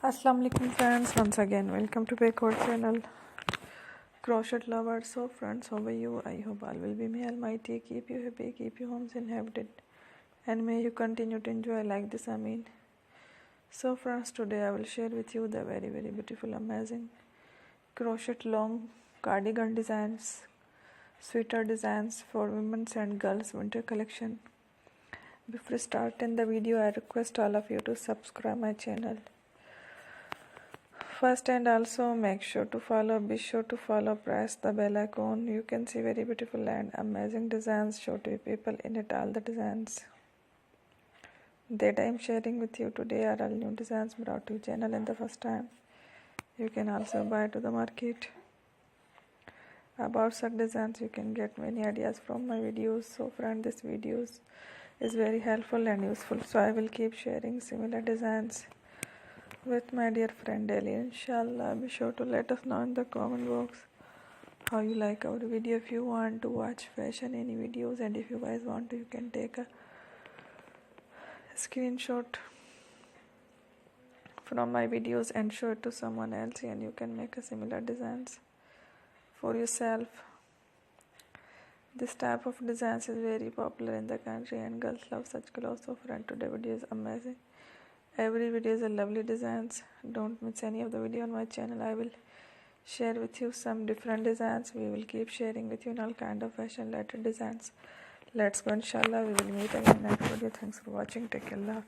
Assalamu alaikum friends, once again welcome to our channel Crochet Lovers. So friends, how are you? I hope all will be, may Almighty keep you happy, keep you homes inhabited, and may you continue to enjoy like this. Amin. So friends, today I will share with you the very beautiful, amazing crochet long cardigan designs, sweater designs for women's and girls winter collection. Before starting the video, I request all of you to subscribe my channel first, and also be sure to follow, press the bell icon. You can see very beautiful and amazing designs, show to people in it. All the designs that I am sharing with you today are all new designs brought to your channel in the first time. You can also buy to the market. About such designs, you can get many ideas from my videos. So friend, this videos is very helpful and useful, so I will keep sharing similar designs with my dear friend daily, inshallah. Be sure to let us know in the comment box how you like our video. If you want to watch fashion any videos, and if you guys want to, you can take a screenshot from my videos and show it to someone else, and you can make a similar designs for yourself. This type of designs is very popular in the country and girls love such clothes. So friend, today video is amazing. Every video is a lovely designs. Don't miss any of the video on my channel. I will share with you some different designs. We will keep sharing with you in all kind of fashion related designs. Let's go, inshallah. We will meet again in next video. Thanks for watching. Take care. Allah.